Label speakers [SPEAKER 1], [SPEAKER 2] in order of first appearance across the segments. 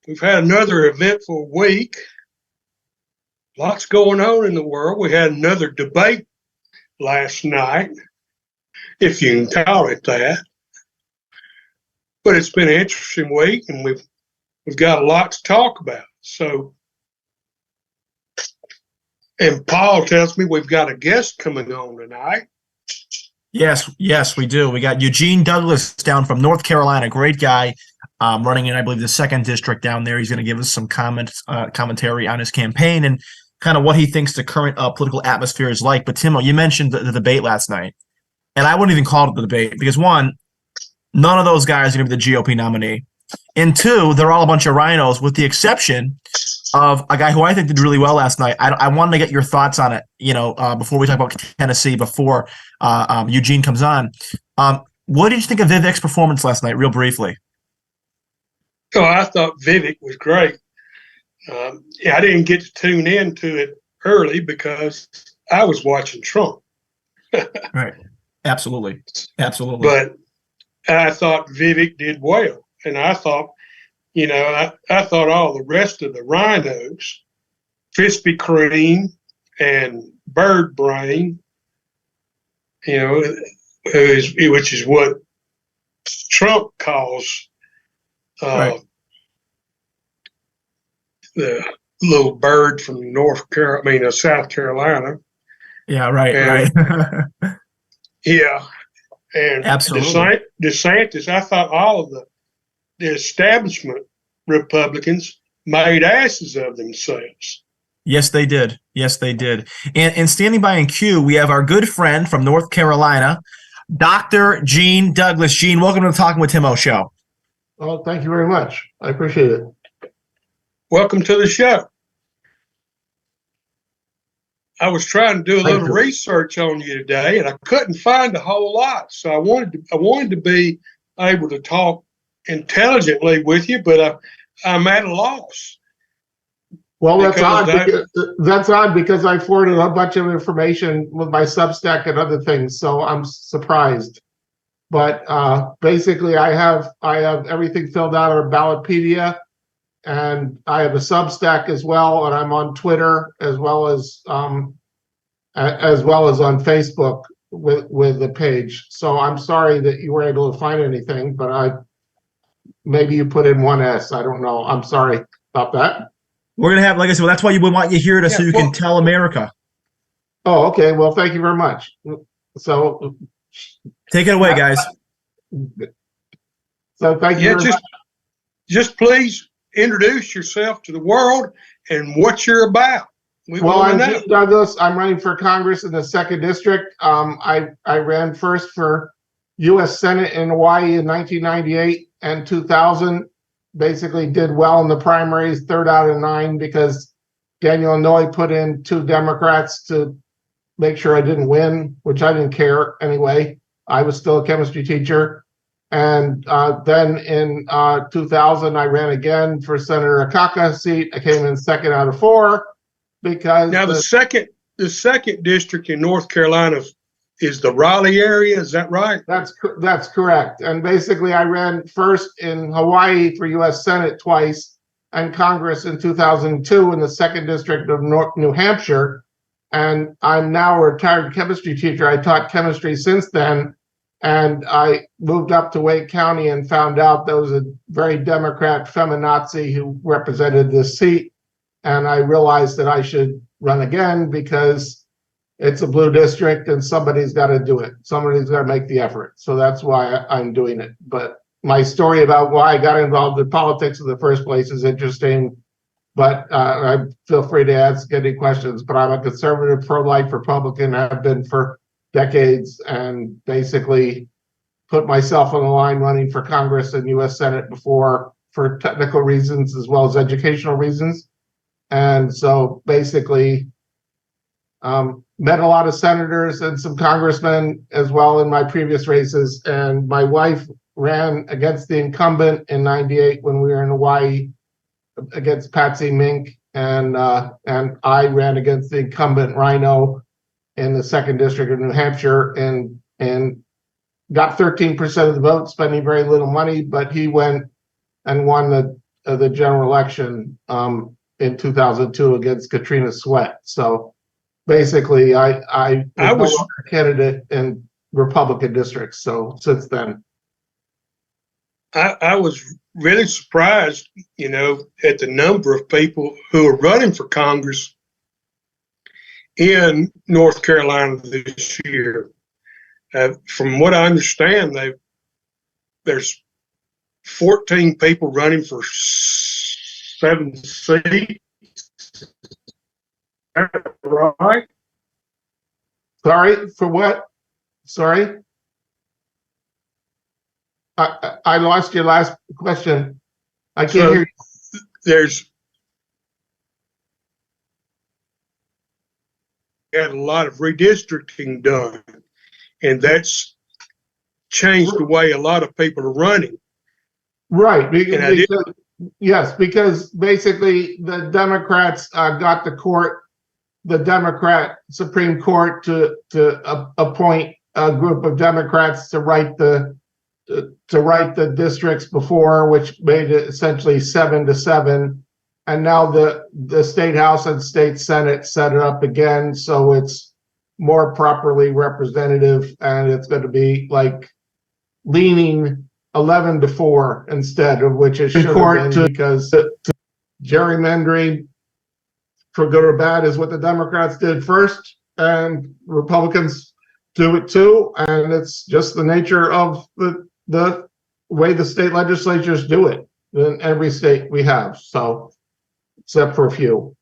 [SPEAKER 1] We've had another eventful week. Lots going on in the world. We had another debate last night, if you can call it that. But it's been an interesting week, and we've got a lot to talk about. So, and Paul tells me we've got a guest coming on tonight.
[SPEAKER 2] Yes, we do. We got Eugene Douglas down from North Carolina, great guy, running in, I believe, the 2nd District down there. He's going to give us some commentary on his campaign and kind of what he thinks the current political atmosphere is like. But, Timo, you mentioned the debate last night, and I wouldn't even call it the debate because, one, none of those guys are going to be the GOP nominee. And two, they're all a bunch of rhinos, with the exception of a guy who I think did really well last night. I wanted to get your thoughts on it, before we talk about Tennessee, before Eugene comes on. What did you think of Vivek's performance last night, real briefly?
[SPEAKER 1] Oh, I thought Vivek was great. I didn't get to tune in to it early because I was watching Trump.
[SPEAKER 2] Right. Absolutely.
[SPEAKER 1] But I thought Vivek did well. And I thought, I thought all the rest of the rhinos, Krispy Kreme and Bird Brain, which is what Trump calls
[SPEAKER 2] right.
[SPEAKER 1] the little bird from South Carolina.
[SPEAKER 2] Yeah, right.
[SPEAKER 1] Yeah. And
[SPEAKER 2] absolutely.
[SPEAKER 1] DeSantis, I thought all of the establishment Republicans made asses of themselves.
[SPEAKER 2] Yes, they did. And standing by in queue, we have our good friend from North Carolina, Dr. Gene Douglas. Gene, welcome to the Talking with Timo show.
[SPEAKER 3] Well, thank you very much. I appreciate it.
[SPEAKER 1] Welcome to the show. I was trying to do a little research on you today, and I couldn't find a whole lot. So I wanted to be able to talk intelligently with you, but I'm at a loss.
[SPEAKER 3] Well, that's odd because I forwarded a bunch of information with my Substack and other things, so I'm surprised. But basically, I have everything filled out on Ballotpedia, and I have a Substack as well, and I'm on Twitter as well as on Facebook with the page. So I'm sorry that you were able to find anything, but maybe you put in one S. I don't know. I'm sorry about that.
[SPEAKER 2] We're going to have, like I said, that's why we want you here so you can tell America.
[SPEAKER 3] Oh, okay. Well, thank you very much. So
[SPEAKER 2] take it away, guys.
[SPEAKER 3] So thank you very much.
[SPEAKER 1] Just please introduce yourself to the world and what you're about.
[SPEAKER 3] I'm Gene Douglas. I'm running for Congress in the 2nd District. I ran first for U.S. Senate in Hawaii in 1998 and 2000. Basically did well in the primaries, 3rd out of 9, because Daniel Inouye put in 2 Democrats to make sure I didn't win, which I didn't care anyway. I was still a chemistry teacher. And then in 2000, I ran again for Senator Akaka's seat. I came in 2nd out of 4 because
[SPEAKER 1] now the second district in North Carolina is the Raleigh area. Is that right?
[SPEAKER 3] That's correct. And basically, I ran first in Hawaii for U.S. Senate twice and Congress in 2002 in the 2nd District of New Hampshire. And I'm now a retired chemistry teacher. I taught chemistry since then. And I moved up to Wake County and found out there was a very Democrat feminazi who represented this seat. And I realized that I should run again because it's a blue district and somebody's got to do it. Somebody's got to make the effort. So that's why I'm doing it. But my story about why I got involved in politics in the first place is interesting. But I feel free to ask any questions. But I'm a conservative, pro-life Republican. I've been for decades, and basically put myself on the line running for Congress and U.S. Senate before for technical reasons as well as educational reasons. And so basically met a lot of senators and some congressmen as well in my previous races. And my wife ran against the incumbent in '98 when we were in Hawaii against Patsy Mink. And I ran against the incumbent Rhino in the 2nd District of New Hampshire and got 13% of the vote, spending very little money, but he went and won the the general election in 2002 against Katrina Sweat. So basically, I was no longer a candidate in Republican districts. So since then,
[SPEAKER 1] I was really surprised, at the number of people who are running for Congress in North Carolina this year. From what I understand, there's 14 people running for 7 seats. Right?
[SPEAKER 3] Sorry, for what? Sorry? I lost your last question. I can't hear you.
[SPEAKER 1] There's had a lot of redistricting done, and that's changed the way a lot of people are running.
[SPEAKER 3] Right. Because basically the Democrats got the Democrat Supreme Court to appoint a group of Democrats to write the districts before, which made it essentially 7-7. And now the state house and state senate set it up again, so it's more properly representative, and it's going to be like leaning 11-4 instead of which it should have been, because gerrymandering, for good or bad, is what the Democrats did first, and Republicans do it too, and it's just the nature of the way the state legislatures do it in every state we have. So, except for a few.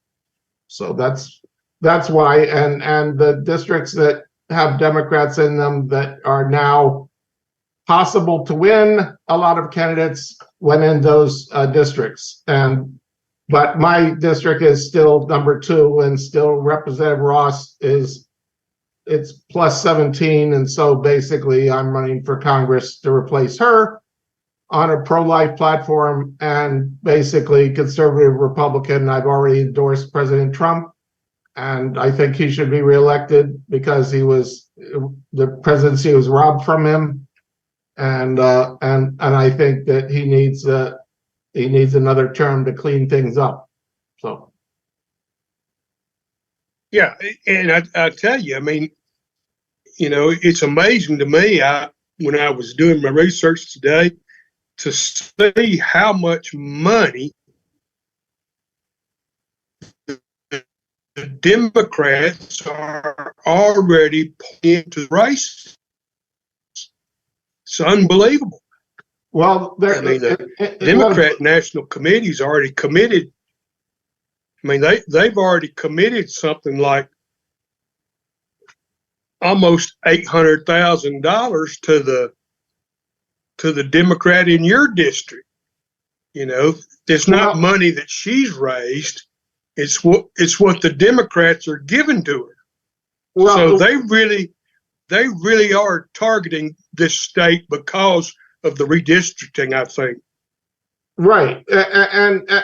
[SPEAKER 3] So that's why, and the districts that have Democrats in them that are now possible to win, a lot of candidates went in those districts. But my district is still number 2, and still Representative Ross it's plus 17, and so basically I'm running for Congress to replace her on a pro-life platform, and basically conservative Republican. I've already endorsed President Trump, and I think he should be reelected because the presidency was robbed from him, and I think that he needs another term to clean things up. So.
[SPEAKER 1] Yeah, and I tell you, I mean, it's amazing to me. When I was doing my research today, to see how much money the Democrats are already putting into the race. It's unbelievable.
[SPEAKER 3] Well,
[SPEAKER 1] the Democrat National Committee's already committed. I mean, they've already committed something like almost $800,000 to the Democrat in your district. It's not money that she's raised. It's what the Democrats are giving to her. Well, so they really are targeting this state because of the redistricting, I think.
[SPEAKER 3] Right,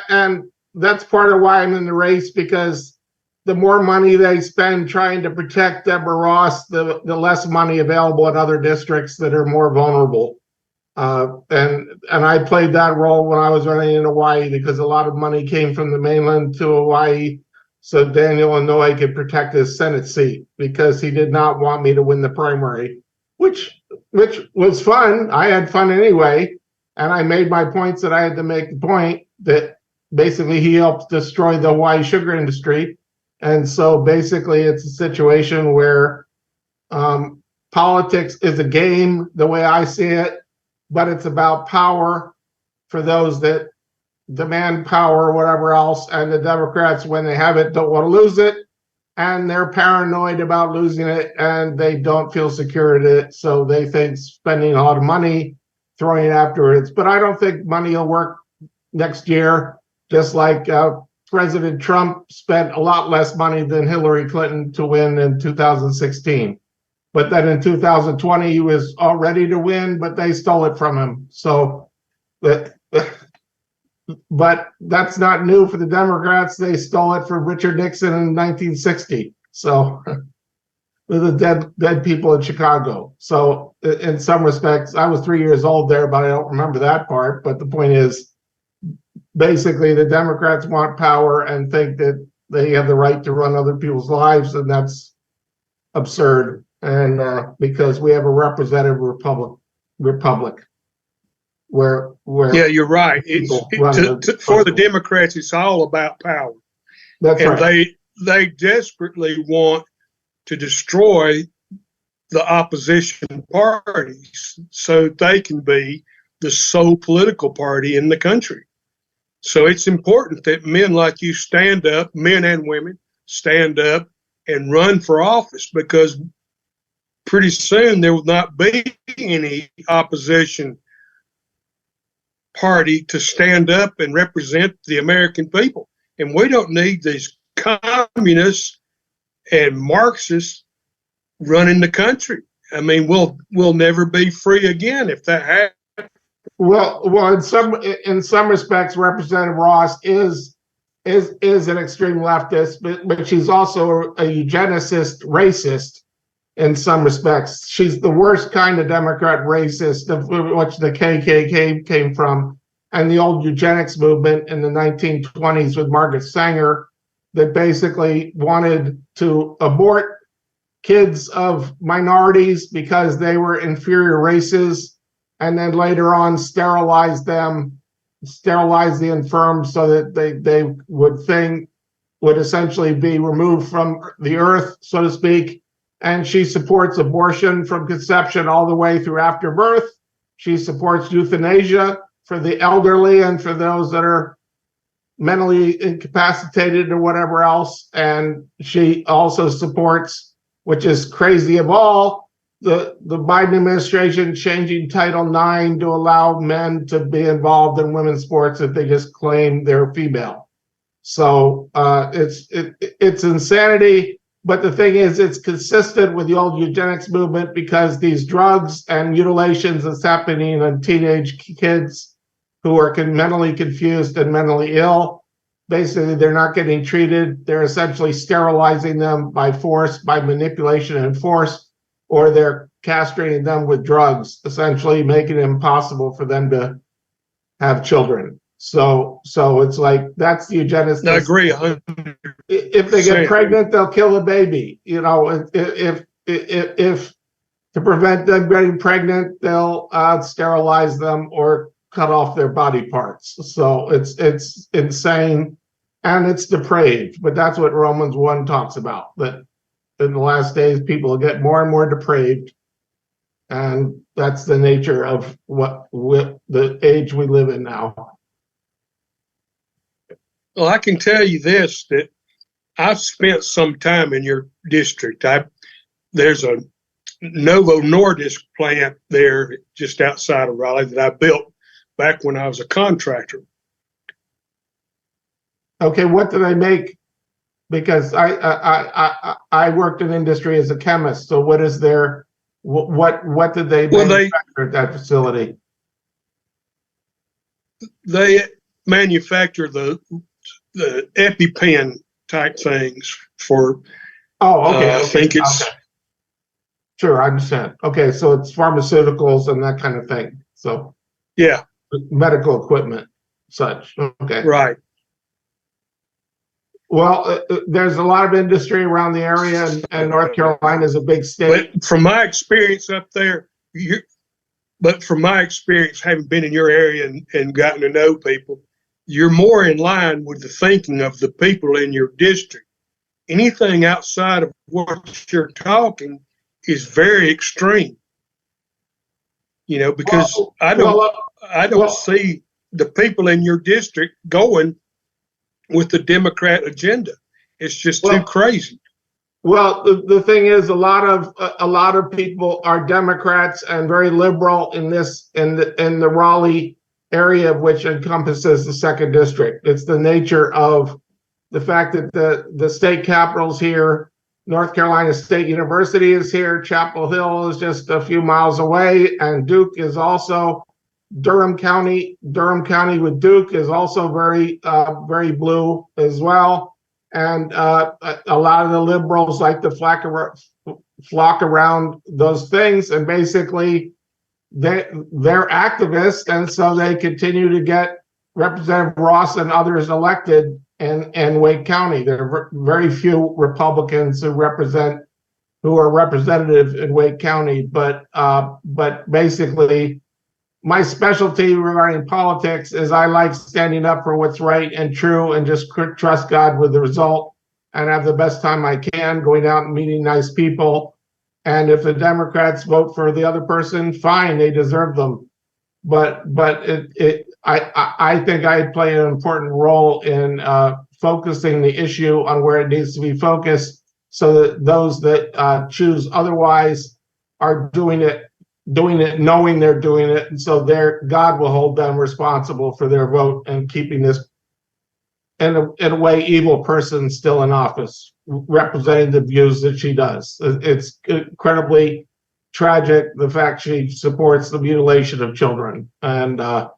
[SPEAKER 3] and that's part of why I'm in the race, because the more money they spend trying to protect Deborah Ross, the less money available in other districts that are more vulnerable. And I played that role when I was running in Hawaii, because a lot of money came from the mainland to Hawaii, so Daniel Inouye could protect his Senate seat, because he did not want me to win the primary, which was fun. I had fun anyway, and I made my points that I had to make the point that basically he helped destroy the Hawaii sugar industry. And so basically it's a situation where politics is a game, the way I see it, but it's about power for those that demand power or whatever else. And the Democrats, when they have it, don't want to lose it. And they're paranoid about losing it, and they don't feel secure in it. So they think spending a lot of money, throwing it afterwards. But I don't think money will work next year, just like President Trump spent a lot less money than Hillary Clinton to win in 2016. But then in 2020, he was all ready to win, but they stole it from him. So, but that's not new for the Democrats. They stole it from Richard Nixon in 1960. So, with the dead people in Chicago. So, in some respects, I was 3 years old there, but I don't remember that part. But the point is, basically the Democrats want power and think that they have the right to run other people's lives, and that's absurd. And because we have a representative republic where
[SPEAKER 1] Yeah, you're right.
[SPEAKER 3] people run
[SPEAKER 1] For the Democrats, it's all about power.
[SPEAKER 3] That's
[SPEAKER 1] and
[SPEAKER 3] right.
[SPEAKER 1] they desperately want to destroy the opposition parties so they can be the sole political party in the country. So it's important that men like you stand up, men and women stand up and run for office, because pretty soon there will not be any opposition party to stand up and represent the American people. And we don't need these communists and Marxists running the country. I mean, we'll never be free again if that happens.
[SPEAKER 3] Well, in some respects, Representative Ross is an extreme leftist, but she's also a eugenicist, racist. In some respects, she's the worst kind of Democrat racist, of which the KKK came from, and the old eugenics movement in the 1920s with Margaret Sanger, that basically wanted to abort kids of minorities because they were inferior races, and then later on sterilize the infirm so that they would essentially be removed from the earth, so to speak. And she supports abortion from conception all the way through after birth. She supports euthanasia for the elderly and for those that are mentally incapacitated or whatever else. And she also supports, which is crazy of all, the Biden administration changing Title IX to allow men to be involved in women's sports if they just claim they're female. So it's insanity. But the thing is, it's consistent with the old eugenics movement, because these drugs and mutilations that's happening in teenage kids who are mentally confused and mentally ill, basically they're not getting treated. They're essentially sterilizing them by force, by manipulation and force, or they're castrating them with drugs, essentially making it impossible for them to have children. So it's like, that's the eugenicist.
[SPEAKER 1] I agree.
[SPEAKER 3] If they get pregnant, they'll kill the baby. You know, if to prevent them getting pregnant, they'll sterilize them or cut off their body parts. So it's insane and it's depraved. But that's what Romans 1 talks about, that in the last days people will get more and more depraved, and that's the nature of the age we live in now.
[SPEAKER 1] Well, I can tell you this, that I've spent some time in your district. There's a Novo Nordisk plant there just outside of Raleigh that I built back when I was a contractor.
[SPEAKER 3] Okay, what do they make? Because I worked in industry as a chemist. So what is their what did they manufacture at that facility?
[SPEAKER 1] They manufacture the EpiPen type things for.
[SPEAKER 3] Oh, okay.
[SPEAKER 1] I think it's.
[SPEAKER 3] Okay. Sure, I understand. Okay, so it's pharmaceuticals and that kind of thing. So
[SPEAKER 1] yeah,
[SPEAKER 3] medical equipment, such. Okay.
[SPEAKER 1] Right.
[SPEAKER 3] Well, there's a lot of industry around the area, and North Carolina is a big state.
[SPEAKER 1] But from my experience up there, having been in your area and gotten to know people, you're more in line with the thinking of the people in your district. Anything outside of what you're talking is very extreme. You know, because I don't see the people in your district going with the Democrat agenda. It's just too crazy.
[SPEAKER 3] Well, the thing is, a lot of people are Democrats and very liberal in the Raleigh area, which encompasses the second district. It's the nature of the fact that the state capital's here, North Carolina State University is here, Chapel Hill is just a few miles away, and Duke is also. Durham County with Duke is also very blue as well, and a lot of the liberals like to flock around those things, and basically they're activists, and so they continue to get Representative Ross and others elected in Wake County. There are very few Republicans who are representative in Wake County, but basically my specialty regarding politics is I like standing up for what's right and true and just trust God with the result and have the best time I can, going out and meeting nice people. And if the Democrats vote for the other person, fine, they deserve them. But I think I play an important role in focusing the issue on where it needs to be focused, so that those that choose otherwise are doing it knowing they're doing it, and so God will hold them responsible for their vote and keeping this in a way evil person still in office, representing the views that she does. It's incredibly tragic, the fact she supports the mutilation of children, but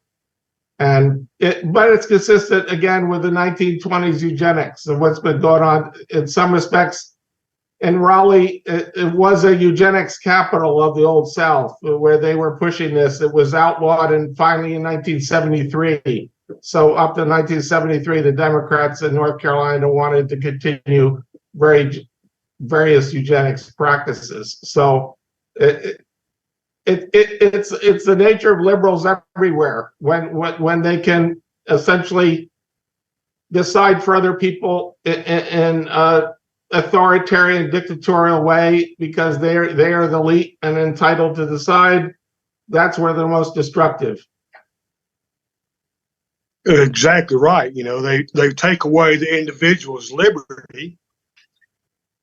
[SPEAKER 3] it's consistent again with the 1920s eugenics and what's been going on in some respects. In Raleigh, it was a eugenics capital of the Old South where they were pushing this. It was outlawed, and finally in 1973. So up to 1973, the Democrats in North Carolina wanted to continue various eugenics practices. So it's the nature of liberals everywhere when they can essentially decide for other people in authoritarian dictatorial way because they are the elite and entitled to decide. That's where they're most destructive.
[SPEAKER 1] Exactly right. They take away the individual's liberty,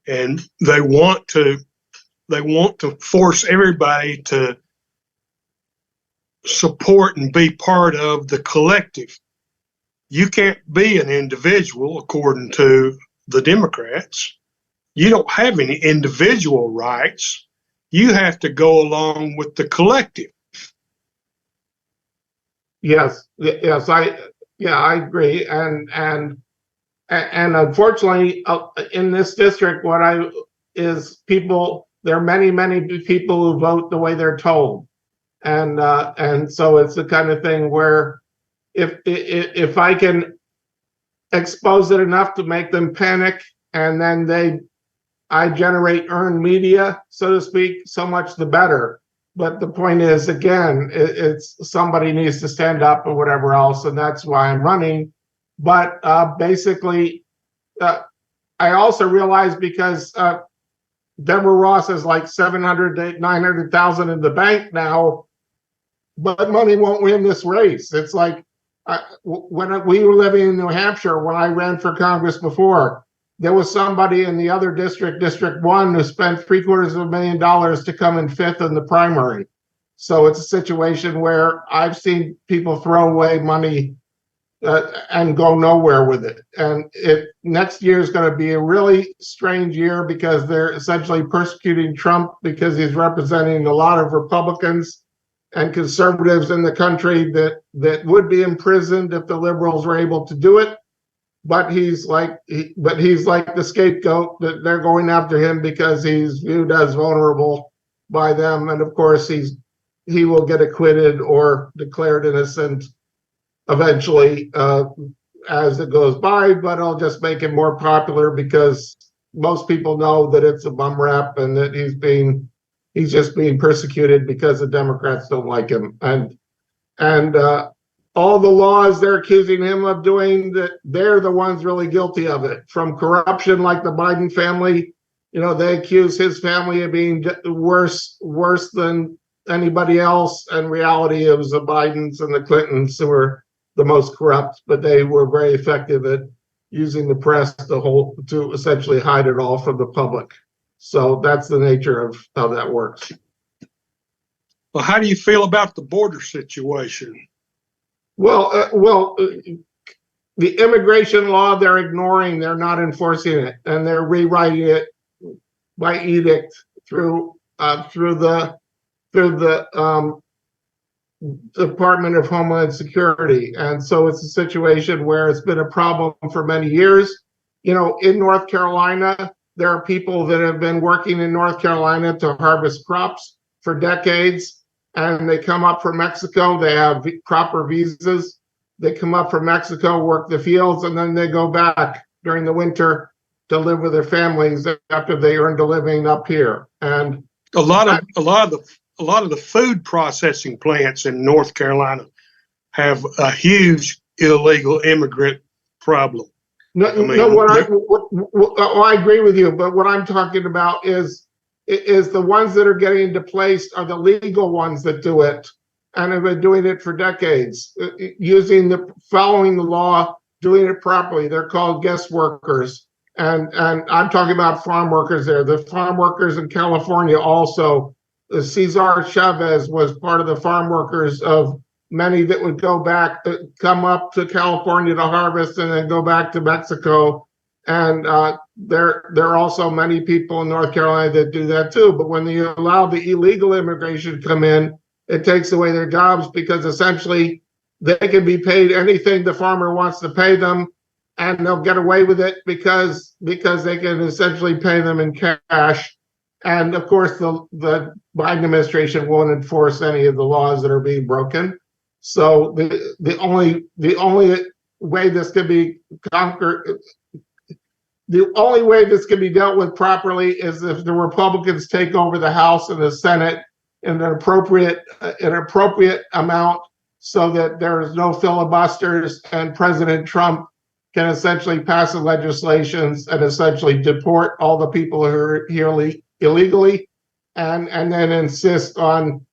[SPEAKER 1] and they want to force everybody to support and be part of the collective. You can't be an individual according to the Democrats. You don't have any individual rights. You have to go along with the collective.
[SPEAKER 3] Yes, I agree, and unfortunately, in this district, there are many people who vote the way they're told, and so it's the kind of thing where if I can expose it enough to make them panic, and then I generate earned media, so to speak, so much the better. But the point is, again, it's somebody needs to stand up or whatever else, and that's why I'm running. But basically, I also realize because Deborah Ross is like 700 to 900,000 in the bank now, but money won't win this race. It's like when we were living in New Hampshire, when I ran for Congress before, there was somebody in the other district, District 1, who spent $750,000 to come in fifth in the primary. So it's a situation where I've seen people throw away money and go nowhere with it. And next year is going to be a really strange year because they're essentially persecuting Trump because he's representing a lot of Republicans and conservatives in the country that would be imprisoned if the liberals were able to do it. But he's like the scapegoat that they're going after him because he's viewed as vulnerable by them, and of course he will get acquitted or declared innocent eventually as it goes by. But it'll just make him more popular because most people know that it's a bum rap and that he's just being persecuted because the Democrats don't like him, and all the laws they're accusing him of doing, that they're the ones really guilty of it. From corruption, like the Biden family, they accuse his family of being worse than anybody else. In reality, it was the Bidens and the Clintons who were the most corrupt, but they were very effective at using the press to essentially hide it all from the public. So that's the nature of how that works.
[SPEAKER 1] Well, how do you feel about the border situation?
[SPEAKER 3] Well, the immigration law they're ignoring. They're not enforcing it, and they're rewriting it by edict through the Department of Homeland Security. And so it's a situation where it's been a problem for many years. In North Carolina, there are people that have been working in North Carolina to harvest crops for decades, and they come up from Mexico. They have proper visas, They come up from Mexico, work the fields, and then they go back during the winter to live with their families after they earned a living up here. And
[SPEAKER 1] a lot of the food processing plants in North Carolina have a huge illegal immigrant problem.
[SPEAKER 3] No, I agree with you, but what I'm talking about is the ones that are getting displaced are the legal ones that do it and have been doing it for decades, following the law, doing it properly. They're called guest workers. And I'm talking about farm workers there. The farm workers in California also, Cesar Chavez was part of the farm workers of many that would go back, come up to California to harvest and then go back to Mexico. And there are also many people in North Carolina that do that too. But when you allow the illegal immigration to come in, it takes away their jobs because essentially they can be paid anything the farmer wants to pay them, and they'll get away with it because they can essentially pay them in cash. And of course, the Biden administration won't enforce any of the laws that are being broken. So the only way this can be conquered, the only way this can be dealt with properly is if the Republicans take over the House and the Senate in an appropriate amount, so that there is no filibusters and President Trump can essentially pass the legislations and essentially deport all the people who are here illegally, and then insist on,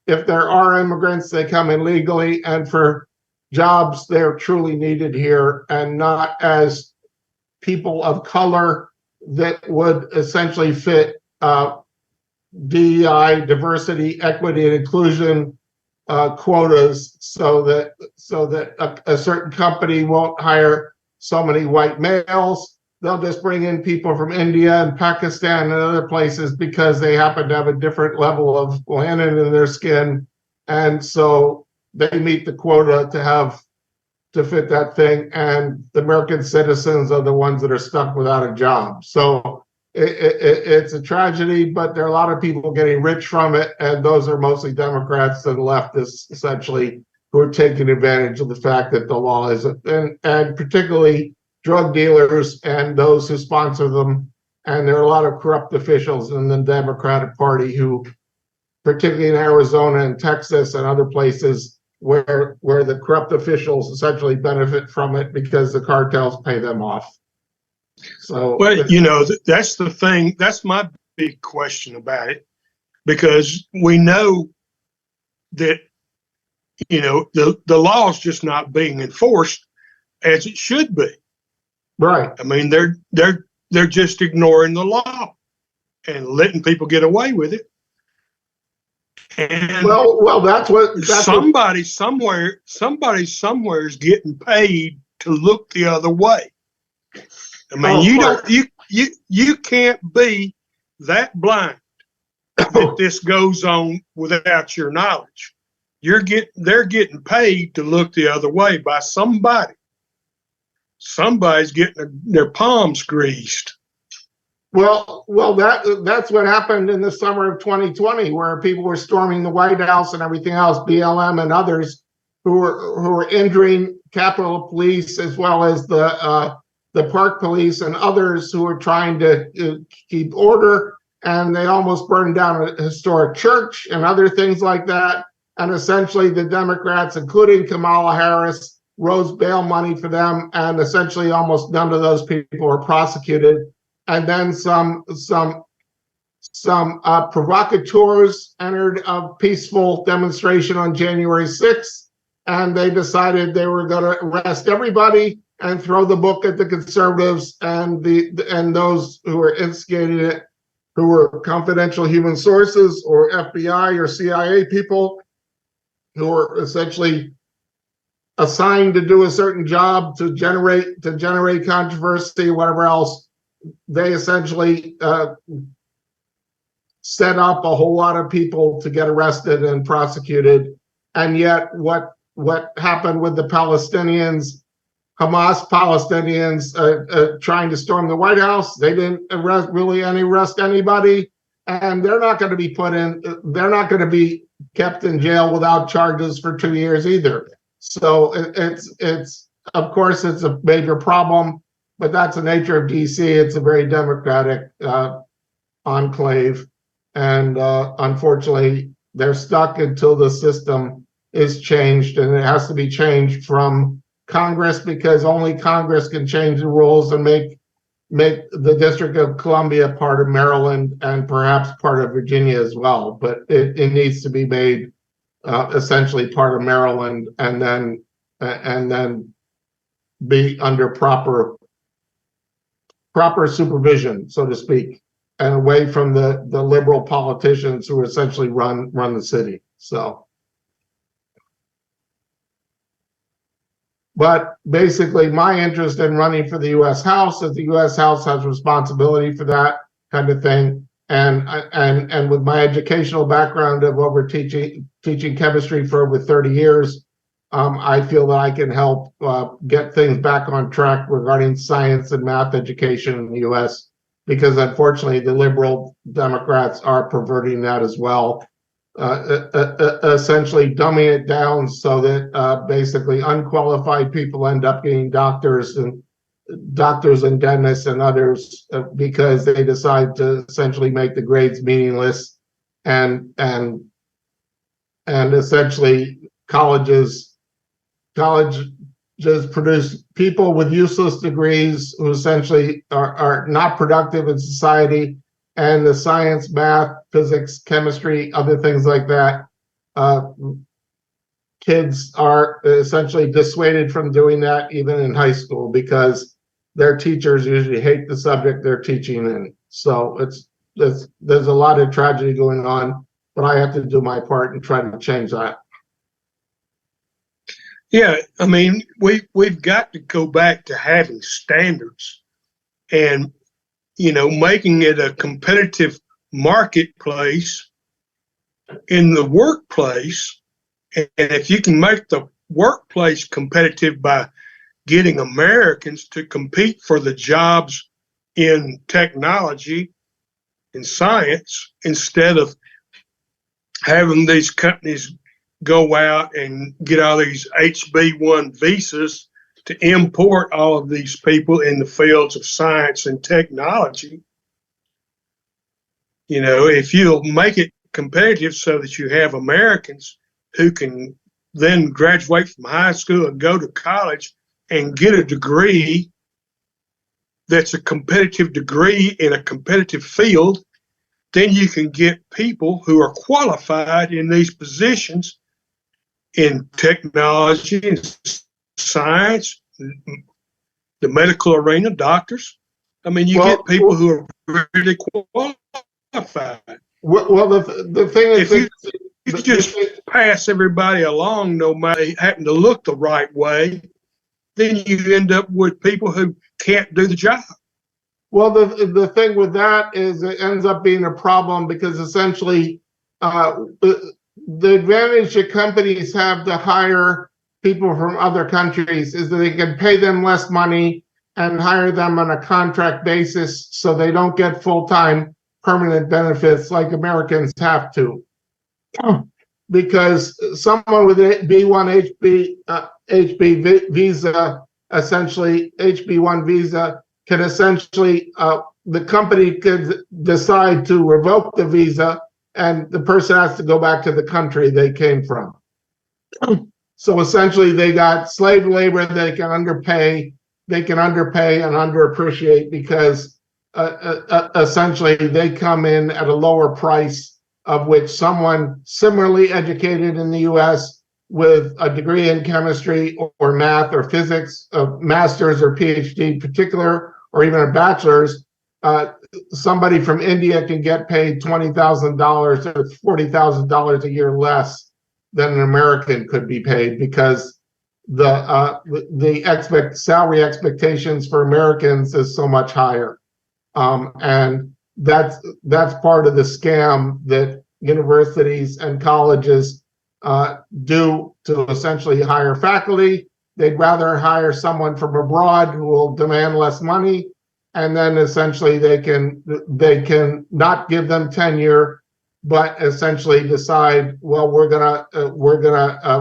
[SPEAKER 3] if there are immigrants, they come in legally, and for jobs they're truly needed here, and not as people of color that would essentially fit DEI, diversity, equity, and inclusion quotas, so that a certain company won't hire so many white males. They'll just bring in people from India and Pakistan and other places because they happen to have a different level of melanin in their skin. And so they meet the quota to fit that thing. And the American citizens are the ones that are stuck without a job. So it's a tragedy, but there are a lot of people getting rich from it. And those are mostly Democrats and leftists, essentially, who are taking advantage of the fact that the law isn't, and particularly drug dealers and those who sponsor them. And there are a lot of corrupt officials in the Democratic Party who, particularly in Arizona and Texas and other places, where the corrupt officials essentially benefit from it because the cartels pay them off. So,
[SPEAKER 1] well, that's the thing. That's my big question about it, because we know that the law is just not being enforced as it should be.
[SPEAKER 3] Right.
[SPEAKER 1] I mean, they're just ignoring the law and letting people get away with it. And
[SPEAKER 3] well, that's
[SPEAKER 1] somebody somewhere is getting paid to look the other way. I mean, you can't be that blind that this goes on without your knowledge. They're getting paid to look the other way by somebody. Somebody's getting their palms greased.
[SPEAKER 3] Well, that's what happened in the summer of 2020, where people were storming the White House and everything else, BLM and others who were injuring Capitol Police, as well as the Park Police and others who were trying to keep order, and they almost burned down a historic church and other things like that. And essentially, the Democrats, including Kamala Harris, rose bail money for them, and essentially almost none of those people were prosecuted. And then some provocateurs entered a peaceful demonstration on January 6th, and they decided they were going to arrest everybody and throw the book at the conservatives and those who were instigating it, who were confidential human sources or FBI or CIA people who were essentially assigned to do a certain job to generate controversy, whatever else. They essentially set up a whole lot of people to get arrested and prosecuted. And yet what happened with the Palestinians, Hamas Palestinians trying to storm the White House, they didn't arrest anybody, and they're not going to be kept in jail without charges for 2 years either. So it's of course it's a major problem, but that's the nature of DC. It's a very democratic enclave, and unfortunately, they're stuck until the system is changed, and it has to be changed from Congress, because only Congress can change the rules and make the District of Columbia part of Maryland and perhaps part of Virginia as well. But it needs to be made essentially part of Maryland, and then be under proper supervision, so to speak, and away from the liberal politicians who essentially run the city. So, but basically, my interest in running for the U.S. House is the U.S. House has responsibility for that kind of thing, and with my educational background of over teaching chemistry for over 30 years, I feel that I can help get things back on track regarding science and math education in the U.S., because unfortunately the liberal Democrats are perverting that as well, essentially dumbing it down so that basically unqualified people end up getting doctors and dentists and others, because they decide to essentially make the grades meaningless, and essentially colleges produce people with useless degrees who essentially are not productive in society, and the science, math, physics, chemistry, other things like that, kids are essentially dissuaded from doing that even in high school, because their teachers usually hate the subject they're teaching in. So there's a lot of tragedy going on, but I have to do my part in trying to change that.
[SPEAKER 1] Yeah, I mean, we've got to go back to having standards, and making it a competitive marketplace in the workplace. And if you can make the workplace competitive by getting Americans to compete for the jobs in technology and science, instead of having these companies go out and get all these HB1 visas to import all of these people in the fields of science and technology. If you'll make it competitive so that you have Americans who can then graduate from high school and go to college and get a degree that's a competitive degree in a competitive field, then you can get people who are qualified in these positions in technology and science, the medical arena, doctors. I mean, you get people who are really qualified.
[SPEAKER 3] Well, the thing is,
[SPEAKER 1] if you just pass everybody along, no matter they happen to look the right way, then you end up with people who can't do the job.
[SPEAKER 3] Well, the thing with that is it ends up being a problem, because essentially the advantage that companies have to hire people from other countries is that they can pay them less money and hire them on a contract basis, so they don't get full-time permanent benefits like Americans have to. Because someone with a B1 HB visa, essentially HB1 visa, can essentially, the company could decide to revoke the visa, and the person has to go back to the country they came from. So essentially they got slave labor they can underpay and underappreciate, because essentially they come in at a lower price, of which someone similarly educated in the US with a degree in chemistry or math or physics, a master's or PhD in particular, or even a bachelor's, somebody from India can get paid $20,000 or $40,000 a year less than an American could be paid, because the salary expectations for Americans is so much higher, and that's part of the scam that universities and colleges do to essentially hire faculty. They'd rather hire someone from abroad who will demand less money, and then essentially they can not give them tenure, but essentially decide, well, we're gonna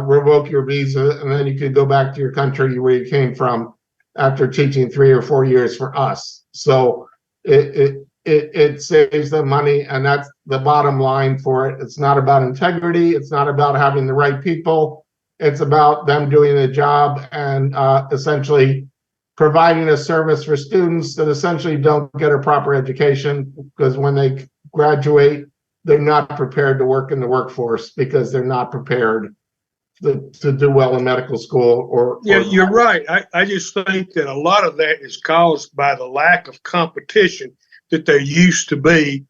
[SPEAKER 3] revoke your visa, and then you can go back to your country where you came from after teaching 3 or 4 years for us. So it saves them money, and that's the bottom line for it. It's not about integrity. It's not about having the right people. It's about them doing the job and essentially providing a service for students that essentially don't get a proper education, because when they graduate, they're not prepared to work in the workforce because they're not prepared to do well in medical school
[SPEAKER 1] Yeah, you're right. I just think that a lot of that is caused by the lack of competition that there used to be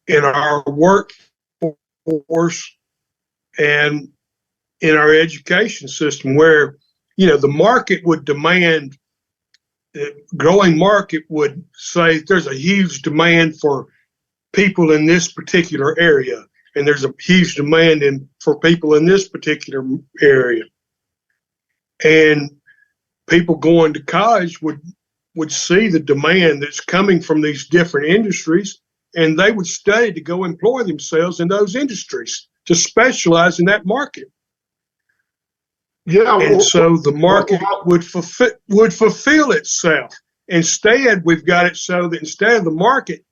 [SPEAKER 1] in our workforce and in our education system, where, the market would demand, the growing market would say there's a huge demand for people in this particular area, and there's a huge demand for people in this particular area. And people going to college would see the demand that's coming from these different industries, and they would study to go employ themselves in those industries to specialize in that market.
[SPEAKER 3] Yeah,
[SPEAKER 1] And so the market would fulfill itself. Instead, we've got it so that instead of the market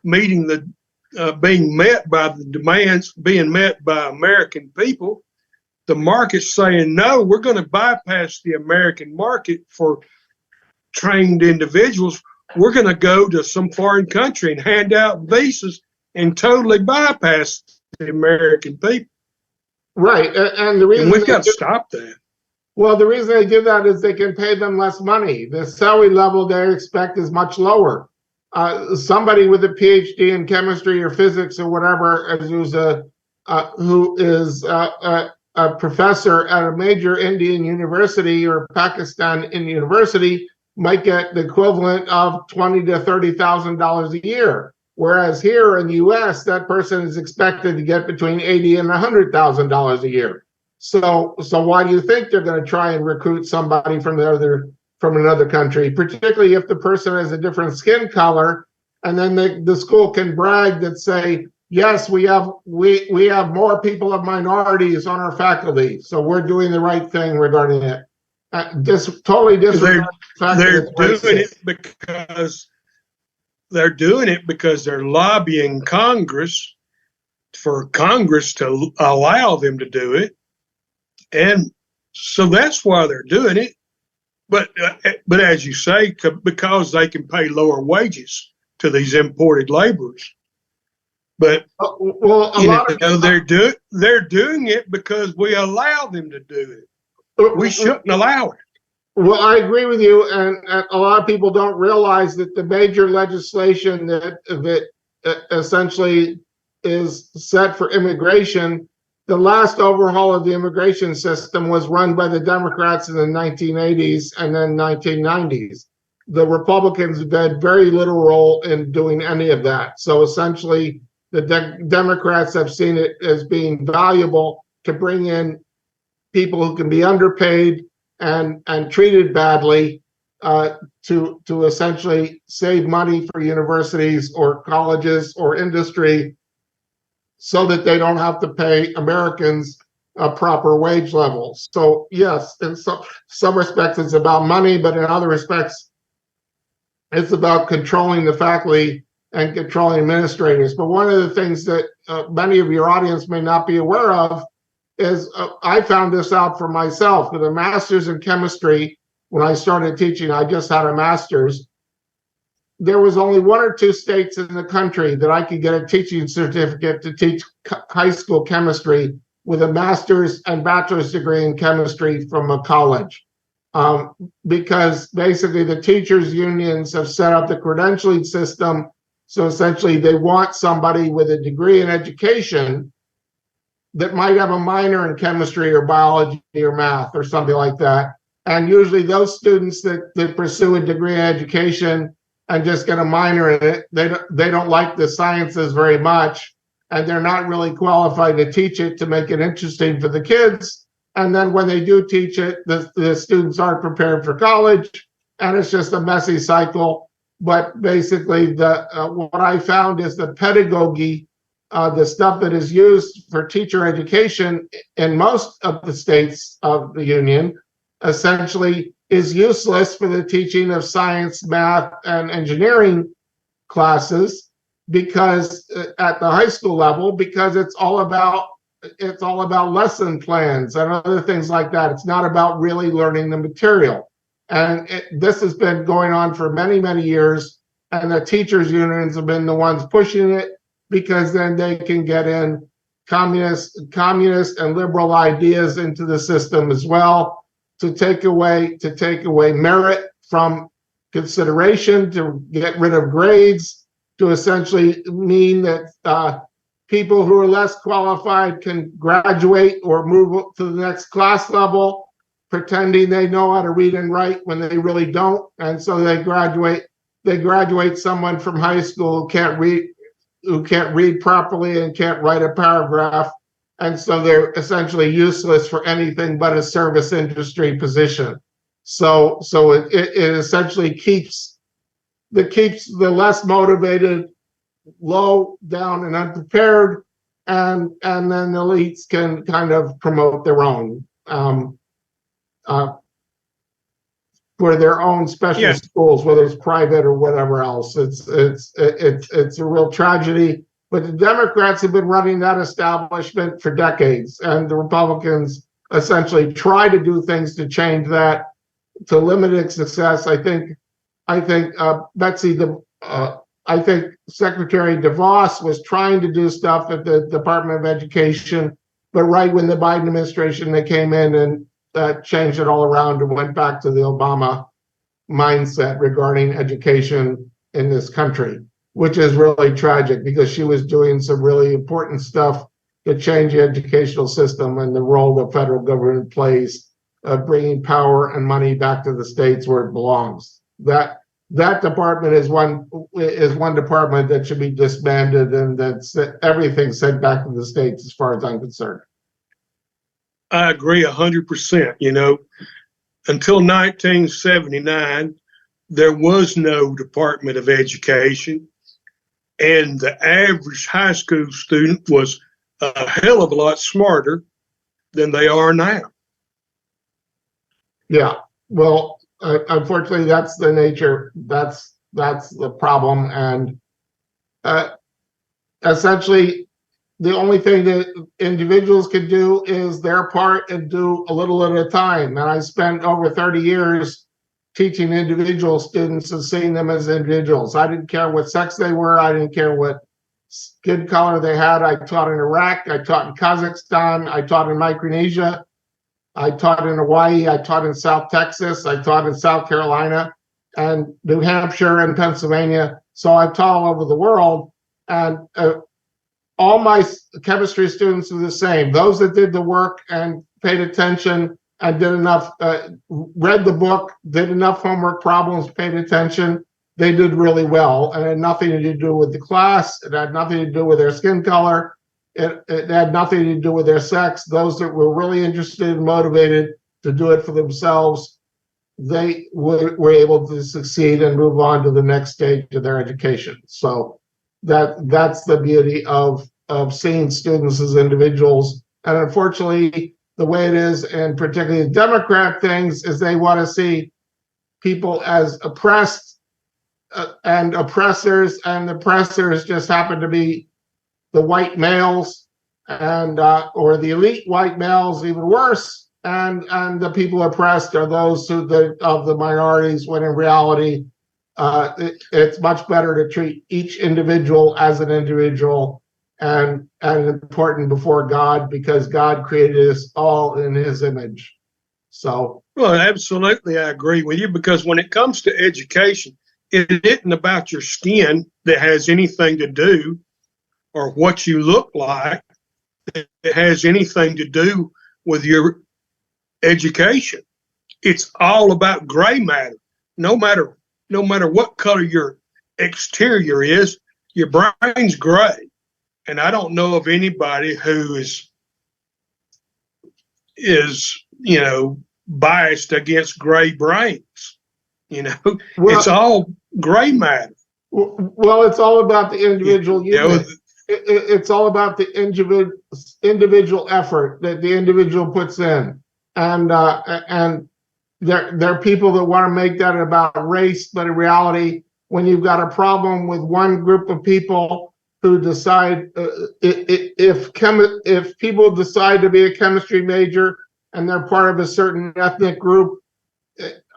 [SPEAKER 1] meeting being met by the demands being met by American people, the market's saying, no, we're going to bypass the American market for trained individuals. We're going to go to some foreign country and hand out visas and totally bypass the American people.
[SPEAKER 3] Right. And the reason
[SPEAKER 1] we've got to stop that.
[SPEAKER 3] Well, the reason they do that is they can pay them less money. The salary level they expect is much lower. Somebody with a PhD in chemistry or physics or whatever, who is a professor at a major Indian university or Pakistan Indian university, might get the equivalent of $20,000 to $30,000 a year. Whereas here in the U.S., that person is expected to get between $80,000 and $100,000 a year. So why do you think they're going to try and recruit somebody from another country, particularly if the person has a different skin color, and then the school can brag that say, yes, we have more people of minorities on our faculty, so we're doing the right thing regarding it. Totally disregard the fact
[SPEAKER 1] they're doing it because they're lobbying Congress for Congress to allow them to do it, and so that's why they're doing it. But as you say, because they can pay lower wages to these imported laborers. But they're doing it because we allow them to do it. We shouldn't allow it.
[SPEAKER 3] Well, I agree with you, and a lot of people don't realize that the major legislation that essentially is set for immigration, the last overhaul of the immigration system was run by the Democrats in the 1980s and then 1990s. The Republicans had very little role in doing any of that. So essentially, the Democrats have seen it as being valuable to bring in people who can be underpaid and treated badly to essentially save money for universities or colleges or industry, so that they don't have to pay Americans a proper wage level. So yes, in some respects it's about money, but in other respects it's about controlling the faculty and controlling administrators. But one of the things that many of your audience may not be aware of is I found this out for myself. With a master's in chemistry, when I started teaching, I just had a master's. There was only 1 or 2 states in the country that I could get a teaching certificate to teach high school chemistry with a master's and bachelor's degree in chemistry from a college. Because basically the teachers' unions have set up the credentialing system. So essentially they want somebody with a degree in education that might have a minor in chemistry or biology or math or something like that. And usually those students that pursue a degree in education and just get a minor in it, they don't like the sciences very much, and they're not really qualified to teach it to make it interesting for the kids. And then when they do teach it, the students aren't prepared for college, and it's just a messy cycle. But basically, what I found is the pedagogy the stuff that is used for teacher education in most of the states of the union essentially is useless for the teaching of science, math, and engineering classes, because at the high school level, because it's all about lesson plans and other things like that. It's not about really learning the material. And this has been going on for many, many years, and the teachers unions have been the ones pushing it, because then they can get in communist and liberal ideas into the system as well, to take away merit from consideration, to get rid of grades, to essentially mean that people who are less qualified can graduate or move up to the next class level, pretending they know how to read and write when they really don't. And so they graduate someone from high school who can't read properly and can't write a paragraph. And so they're essentially useless for anything but a service industry position. So it essentially keeps the less motivated low, down, and unprepared, and then the elites can kind of promote their own for their own special schools, whether it's private or whatever else. It's a real tragedy. But the Democrats have been running that establishment for decades, and the Republicans essentially try to do things to change that, to limited success. I think Secretary DeVos was trying to do stuff at the Department of Education, but right when the Biden administration, they came in and changed it all around and went back to the Obama mindset regarding education in this country, which is really tragic, because she was doing some really important stuff to change the educational system and the role the federal government plays of bringing power and money back to the states where it belongs. That department is one department that should be disbanded, and that's everything sent back to the states, as far as I'm concerned.
[SPEAKER 1] I agree 100%. You know, until 1979, there was no Department of Education, and the average high school student was a hell of a lot smarter than they are now.
[SPEAKER 3] Yeah, well, unfortunately, that's the nature. That's the problem, and essentially, the only thing that individuals can do is their part and do a little at a time. And I spent over 30 years teaching individual students and seeing them as individuals. I didn't care what sex they were. I didn't care what skin color they had. I taught in Iraq. I taught in Kazakhstan. I taught in Micronesia. I taught in Hawaii. I taught in South Texas. I taught in South Carolina and New Hampshire and Pennsylvania. So I taught all over the world. And all my chemistry students are the same. Those that did the work and paid attention and did enough, read the book, did enough homework problems, paid attention, they did really well. And it had nothing to do with the class. It had nothing to do with their skin color. It had nothing to do with their sex. Those that were really interested and motivated to do it for themselves, they were able to succeed and move on to the next stage of their education. So that's the beauty of seeing students as individuals. And unfortunately, the way it is, and particularly the Democrat things, is they want to see people as oppressed and oppressors, and the oppressors just happen to be the white males, and or the elite white males, even worse, and the people oppressed are those of the minorities, when in reality, it's much better to treat each individual as an individual and important before God, because God created us all in his image. So,
[SPEAKER 1] well, absolutely, I agree with you, because when it comes to education, it isn't about your skin that has anything to do, or what you look like. It has anything to do with your education. It's all about gray matter. No matter what color your exterior is, your brain's gray. And I don't know of anybody who is biased against gray brains. It's all gray matter.
[SPEAKER 3] Well, it's all about the individual unit. it's all about the individual effort that the individual puts in, and there are people that want to make that about race, but in reality, when you've got a problem with one group of people who decide if people decide to be a chemistry major and they're part of a certain ethnic group,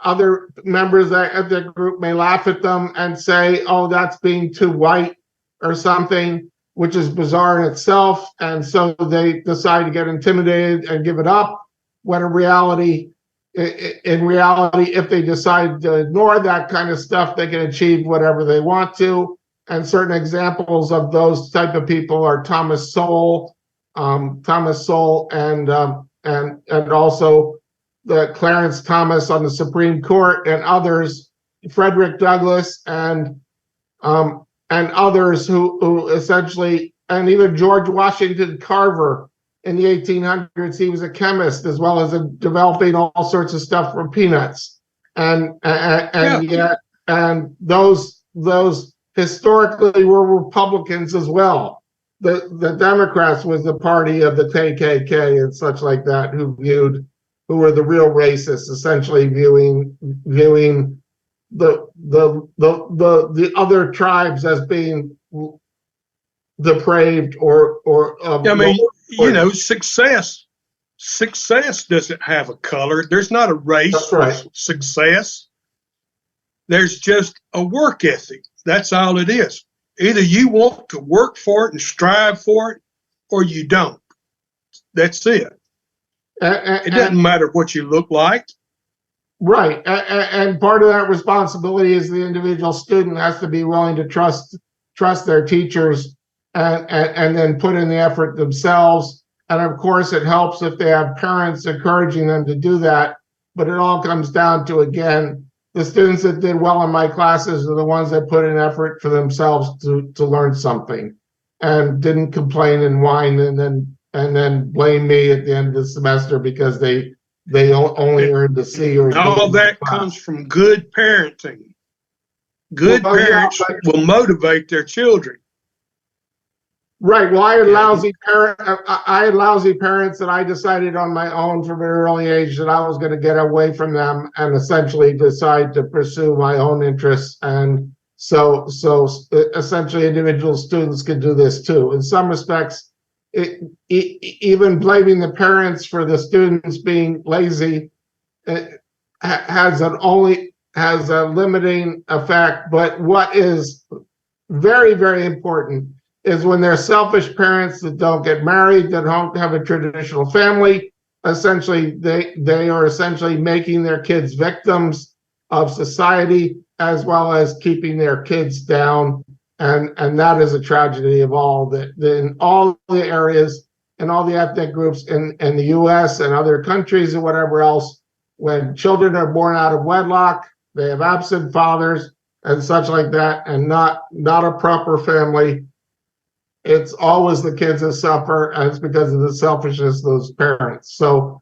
[SPEAKER 3] other members of that ethnic group may laugh at them and say, "Oh, that's being too white," or something, which is bizarre in itself. And so they decide to get intimidated and give it up. When in reality, if they decide to ignore that kind of stuff, they can achieve whatever they want to. And certain examples of those type of people are Thomas Sowell, and also the Clarence Thomas on the Supreme Court, and others, Frederick Douglass, and others who essentially, and even George Washington Carver in the 1800s, he was a chemist as well as developing all sorts of stuff from peanuts, and those historically were Republicans as well. The Democrats was the party of the KKK and such like that, who were the real racists, essentially viewing the other tribes as being depraved or
[SPEAKER 1] I mean, you know, success doesn't have a color. There's not a race for success. There's just a work ethic. That's all it is. Either you want to work for it and strive for it, or you don't. That's it. It doesn't matter what you look like.
[SPEAKER 3] Right. And part of that responsibility is the individual student has to be willing to trust their teachers and then put in the effort themselves. And of course, it helps if they have parents encouraging them to do that. But it all comes down to, again, the students that did well in my classes are the ones that put in effort for themselves to learn something and didn't complain and whine and then blame me at the end of the semester because they only earned a C or a D.
[SPEAKER 1] All that comes from good parenting. Good parents will motivate their children.
[SPEAKER 3] Right. Well, I had lousy parents that I decided on my own from an early age that I was going to get away from them and essentially decide to pursue my own interests. And so essentially individual students can do this too. In some respects, even blaming the parents for the students being lazy has a limiting effect. But what is very, very important is when they're selfish parents that don't get married, that don't have a traditional family, essentially they are essentially making their kids victims of society as well as keeping their kids down. And that is a tragedy of all that in all the areas and all the ethnic groups in the US and other countries and whatever else, when children are born out of wedlock, they have absent fathers and such like that, and not a proper family. It's always the kids that suffer, and it's because of the selfishness of those parents. So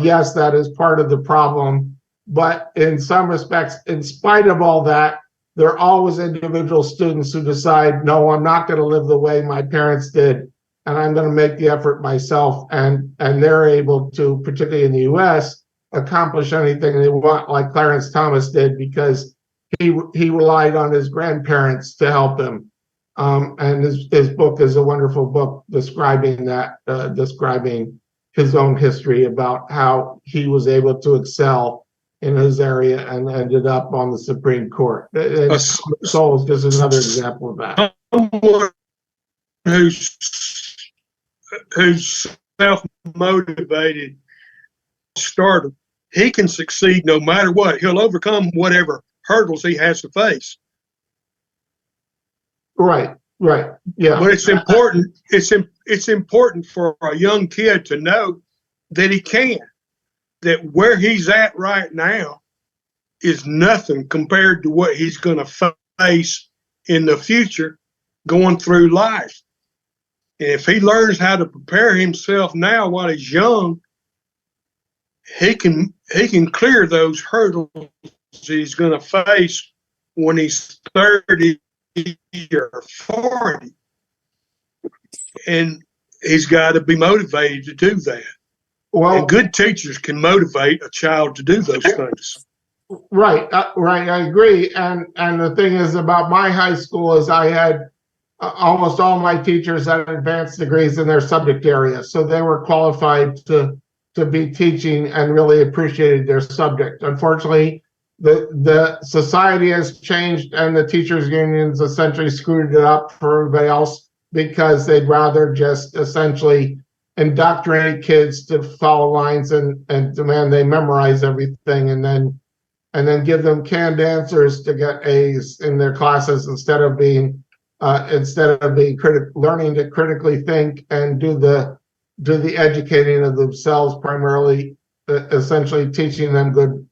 [SPEAKER 3] yes, that is part of the problem. But in some respects, in spite of all that, there are always individual students who decide, no, I'm not going to live the way my parents did, and I'm going to make the effort myself. And they're able to, particularly in the US, accomplish anything they want, like Clarence Thomas did, because he relied on his grandparents to help him. And his book is a wonderful book describing that, describing his own history about how he was able to excel in his area and ended up on the Supreme Court. And Soul is just another example of that.
[SPEAKER 1] Someone who's self-motivated starter, he can succeed no matter what. He'll overcome whatever hurdles he has to face.
[SPEAKER 3] Right. Yeah.
[SPEAKER 1] But it's important. It's important for a young kid to know that he can. That where he's at right now is nothing compared to what he's going to face in the future going through life. And if he learns how to prepare himself now while he's young, he can clear those hurdles he's going to face when he's 30 or 40. and he's got to be motivated to do that.
[SPEAKER 3] Well,
[SPEAKER 1] and good teachers can motivate a child to do those things.
[SPEAKER 3] Right, right. I agree. And the thing is about my high school is I had almost all my teachers had advanced degrees in their subject area, so they were qualified to be teaching and really appreciated their subject. Unfortunately, the society has changed, and the teachers unions essentially screwed it up for everybody else because they'd rather just essentially indoctrinate kids to follow lines and demand they memorize everything, and then give them canned answers to get A's in their classes instead of being learning to critically think and do the educating of themselves, primarily essentially teaching them good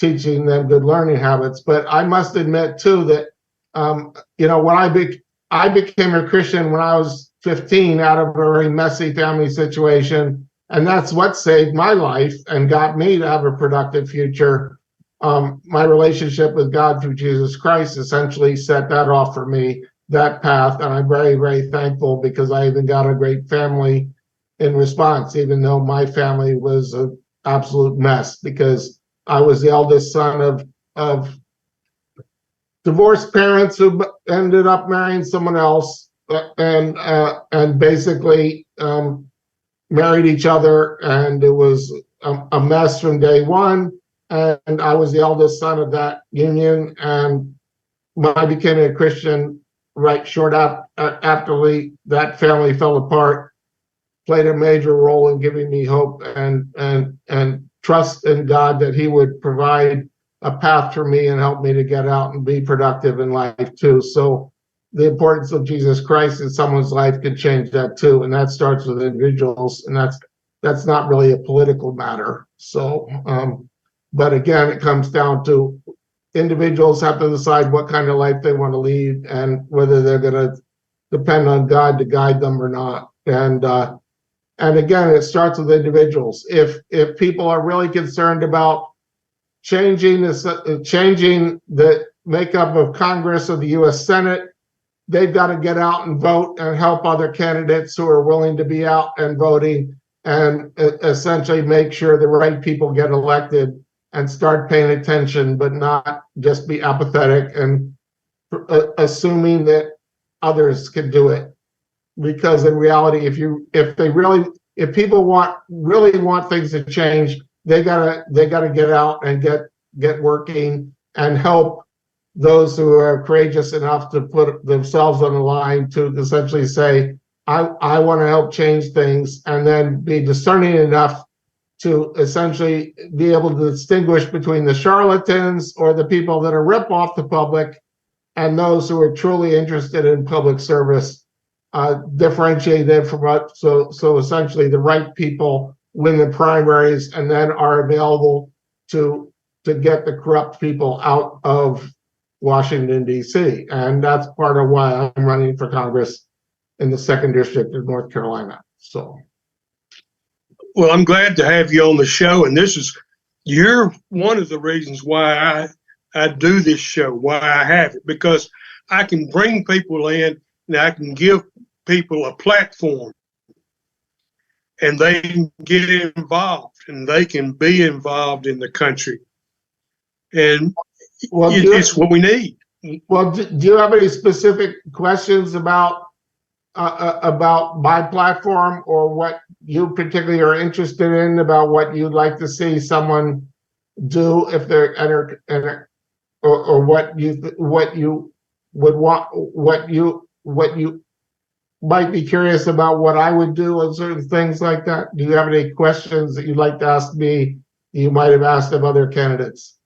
[SPEAKER 3] learning habits. But I must admit too that when I became a Christian when I was 15 out of a very messy family situation, and that's what saved my life and got me to have a productive future. My relationship with God through Jesus Christ essentially set that off for me, that path. And I'm very, very thankful because I even got a great family in response, even though my family was an absolute mess because I was the eldest son of divorced parents who ended up marrying someone else and basically married each other. And it was a mess from day one. And I was the eldest son of that union. And when I became a Christian, right short after that family fell apart, played a major role in giving me hope and trust in God that He would provide a path for me and help me to get out and be productive in life too. So the importance of Jesus Christ in someone's life can change that too. And that starts with individuals, and that's not really a political matter. So but again, it comes down to individuals have to decide what kind of life they want to lead and whether they're going to depend on God to guide them or not. And again, it starts with individuals. If people are really concerned about changing the makeup of Congress or the U.S. Senate, they've got to get out and vote and help other candidates who are willing to be out and voting and essentially make sure the right people get elected and start paying attention, but not just be apathetic and assuming that others can do it. Because in reality, if people really want things to change, they gotta get out and get working and help those who are courageous enough to put themselves on the line to essentially say, I want to help change things, and then be discerning enough to essentially be able to distinguish between the charlatans or the people that are rip off the public and those who are truly interested in public service, differentiate them from what, so essentially the right people win the primaries and then are available to get the corrupt people out of Washington, D.C. And that's part of why I'm running for Congress in the 2nd District of North Carolina. So.
[SPEAKER 1] Well, I'm glad to have you on the show, and you're one of the reasons why I do this show, why I have it, because I can bring people in and I can give people a platform and they can get involved and they can be involved in the country. And it's what we need.
[SPEAKER 3] Well, do you have any specific questions about my platform or what you particularly are interested in, about what you'd like to see someone do if they're or what you would want, what you might be curious about what I would do and certain things like that? Do you have any questions that you'd like to ask me you might have asked of other candidates?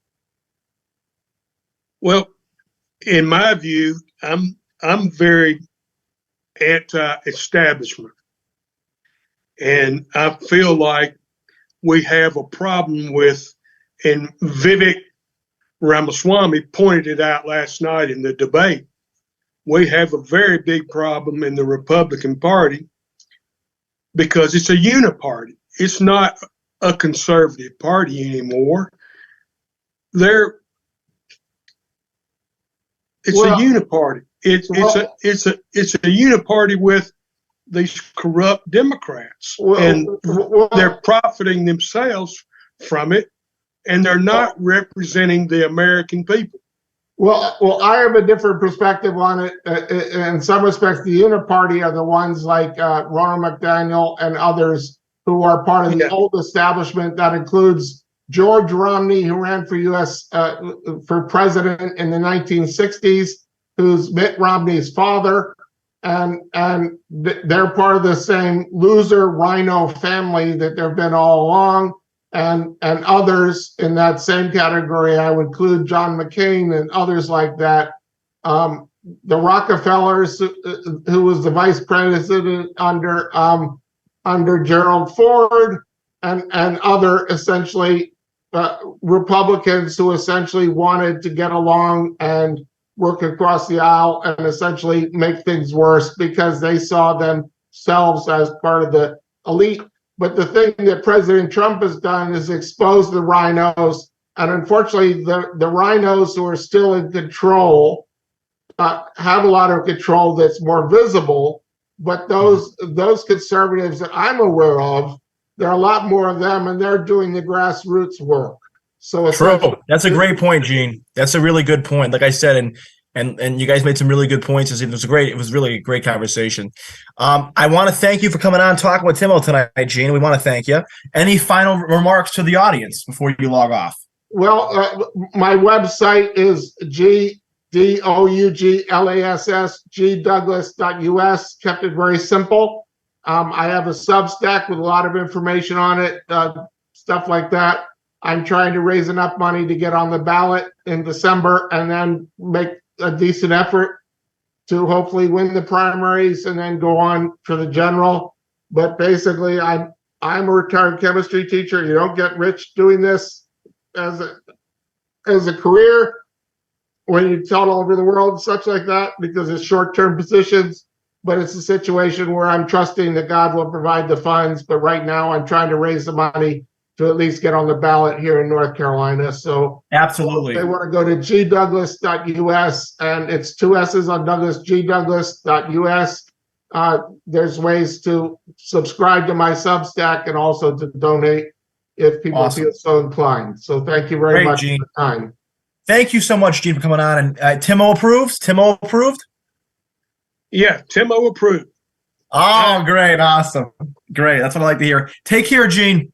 [SPEAKER 1] Well, in my view, I'm very anti-establishment, and I feel like we have a problem with, and Vivek Ramaswamy pointed it out last night in the debate, we have a very big problem in the Republican Party because it's a uniparty. It's not a conservative party anymore. It's a uniparty. It's a uniparty with these corrupt Democrats,
[SPEAKER 3] Well,
[SPEAKER 1] and
[SPEAKER 3] well,
[SPEAKER 1] they're profiting themselves from it, and they're not representing the American people.
[SPEAKER 3] Well, I have a different perspective on it. In some respects, the Uniparty are the ones like Ronald McDaniel and others who are part of the old establishment. That includes George Romney, who ran for U.S. For president in the 1960s, who's Mitt Romney's father, and they're part of the same loser rhino family that they've been all along. And others in that same category, I would include John McCain and others like that. The Rockefellers, who was the vice president under Gerald Ford, and other essentially Republicans who essentially wanted to get along and work across the aisle and essentially make things worse because they saw themselves as part of the elite. But the thing that President Trump has done is expose the rhinos. And unfortunately, the rhinos who are still in control have a lot of control that's more visible. But those conservatives that I'm aware of, there are a lot more of them, and they're doing the grassroots work. So
[SPEAKER 2] true. That's a great point, Gene. That's a really good point. Like I said, and you guys made some really good points. It was really a great conversation. I want to thank you for coming on talking with Timo tonight, Gene. We want to thank you. Any final remarks to the audience before you log off?
[SPEAKER 3] Well, my website is gdouglass.us, kept it very simple. I have a Substack with a lot of information on it, stuff like that. I'm trying to raise enough money to get on the ballot in December and then make a decent effort to hopefully win the primaries and then go on for the general. But basically, I'm a retired chemistry teacher. You don't get rich doing this as a career when you tell all over the world, such like that, because it's short-term positions. But it's a situation where I'm trusting that God will provide the funds. But right now, I'm trying to raise the money to at least get on the ballot here in North Carolina. So
[SPEAKER 2] absolutely,
[SPEAKER 3] they want to go to gdouglass.us, and it's 2 S's on Douglas, gdouglass.us. There's ways to subscribe to my Substack and also to donate if people feel so inclined. So thank you very much, Gene, for the time.
[SPEAKER 2] Thank you so much, Gene, for coming on. And Timo approves? Timo approved?
[SPEAKER 1] Yeah, Timo approved.
[SPEAKER 2] Oh, great. Awesome. Great. That's what I like to hear. Take care, Gene.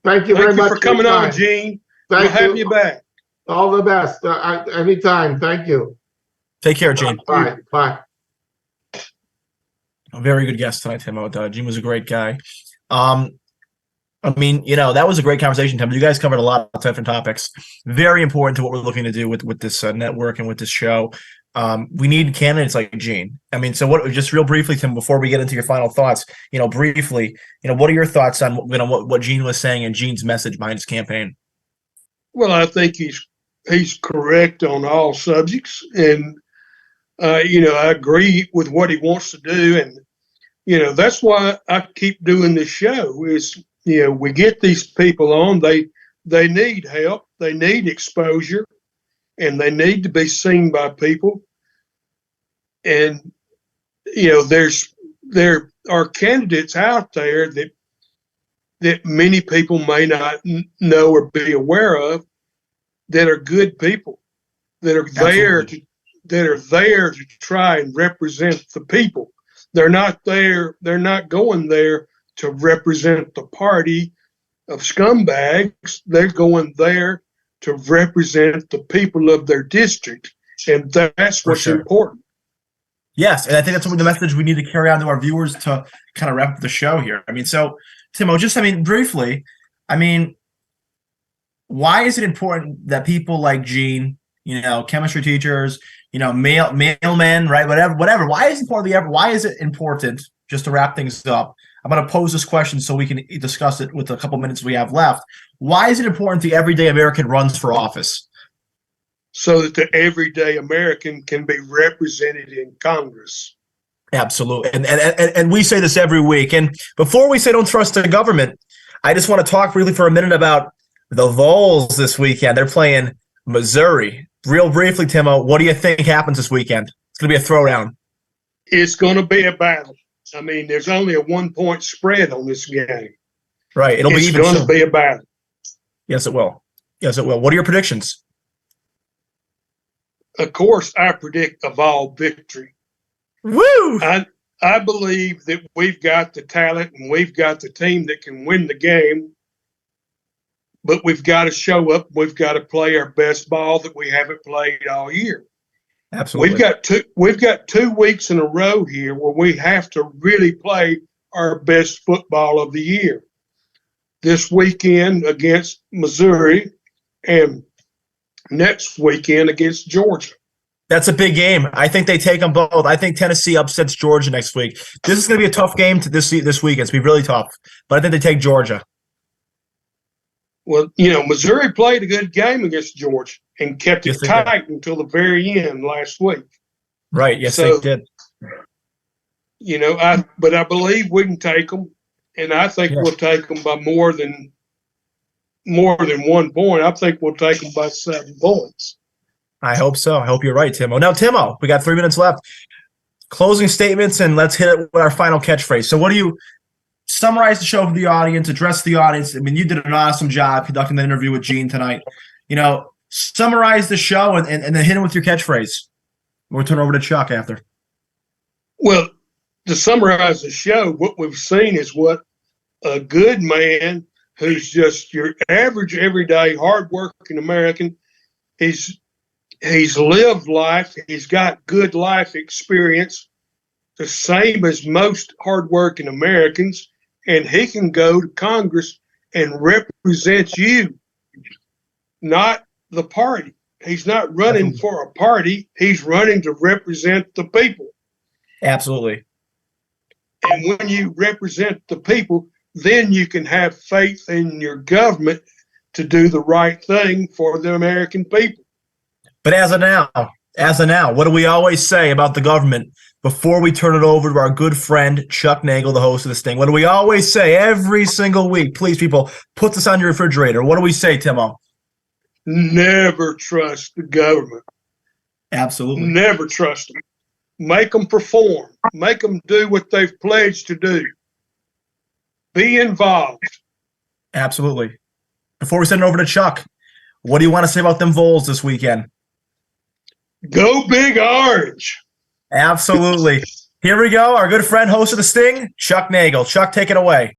[SPEAKER 3] Thank you very much
[SPEAKER 1] for coming on, Gene.
[SPEAKER 3] We'll
[SPEAKER 1] have you back.
[SPEAKER 3] All the best. Anytime. Thank you.
[SPEAKER 2] Take care, Gene.
[SPEAKER 3] Bye. Bye.
[SPEAKER 2] A very good guest tonight, Timo. Gene was a great guy. I mean, that was a great conversation, Tim. You guys covered a lot of different topics. Very important to what we're looking to do with this network and with this show. We need candidates like Gene. I mean, so just real briefly, Tim, before we get into your final thoughts, briefly, what are your thoughts on what Gene was saying and Gene's message behind his campaign?
[SPEAKER 1] Well, I think he's correct on all subjects, and I agree with what he wants to do, and that's why I keep doing this show. Is we get these people on, they need help, they need exposure, and they need to be seen by people. And there are candidates out there that many people may not know or be aware of, that are good people, that are there to try and represent the people. They're not going there to represent the party of scumbags. They're going there to represent the people of their district, and that's what's important.
[SPEAKER 2] Yes, and I think that's the message we need to carry on to our viewers to kind of wrap up the show here. I mean, so Timo, briefly, why is it important that people like Gene, chemistry teachers, mailmen, right, whatever? Why is it important? Just to wrap things up, I'm going to pose this question so we can discuss it with a couple minutes we have left. Why is it important the everyday American runs for office?
[SPEAKER 1] So that the everyday American can be represented in Congress.
[SPEAKER 2] Absolutely. And we say this every week. And before we say don't trust the government, I just want to talk really for a minute about the Vols this weekend. They're playing Missouri. Real briefly, Timo, what do you think happens this weekend? It's going to be a throwdown.
[SPEAKER 1] It's going to be a battle. I mean, there's only a 1-point spread on this game.
[SPEAKER 2] Right. It'll be
[SPEAKER 1] It's
[SPEAKER 2] even.
[SPEAKER 1] going to be a battle.
[SPEAKER 2] Yes, it will. Yes, it will. What are your predictions?
[SPEAKER 1] Of course, I predict a Vol victory.
[SPEAKER 2] Woo!
[SPEAKER 1] I believe that we've got the talent and we've got the team that can win the game, but we've got to show up. We've got to play our best ball that we haven't played all year.
[SPEAKER 2] Absolutely.
[SPEAKER 1] We've got 2 weeks in a row here where we have to really play our best football of the year. This weekend against Missouri and next weekend against Georgia.
[SPEAKER 2] That's a big game. I think they take them both. I think Tennessee upsets Georgia next week. This is going to be a tough game this week. It's going to be really tough. But I think they take Georgia.
[SPEAKER 1] Well, Missouri played a good game against Georgia and kept it tight until the very end last week.
[SPEAKER 2] Right. Yes, they did.
[SPEAKER 1] But I believe we can take them, and I think we'll take them by more than 1 point. I think we'll take them by 7 points.
[SPEAKER 2] I hope so. I hope you're right, Timo. Now, Timo, we got 3 minutes left. Closing statements, and let's hit it with our final catchphrase. So what do you summarize the show for the audience, address the audience? I mean, you did an awesome job conducting the interview with Gene tonight. Summarize the show and then hit it with your catchphrase. We'll turn over to Chuck after.
[SPEAKER 1] Well, to summarize the show, what we've seen is what a good man who's just your average, everyday, hardworking American. He's lived life. He's got good life experience, the same as most hardworking Americans, and he can go to Congress and represent you, not the party. He's not running for a party. He's running to represent the people.
[SPEAKER 2] Absolutely.
[SPEAKER 1] And when you represent the people, then you can have faith in your government to do the right thing for the American people.
[SPEAKER 2] But as of now, what do we always say about the government before we turn it over to our good friend Chuck Nagel, the host of this thing? What do we always say every single week? Please, people, put this on your refrigerator. What do we say, Timo?
[SPEAKER 1] Never trust the government.
[SPEAKER 2] Absolutely.
[SPEAKER 1] Never trust them. Make them perform. Make them do what they've pledged to do. Be involved.
[SPEAKER 2] Absolutely. Before we send it over to Chuck, what do you want to say about them Vols this weekend?
[SPEAKER 1] Go Big Orange.
[SPEAKER 2] Absolutely. Here we go. Our good friend, host of the Sting, Chuck Nagel. Chuck, take it away.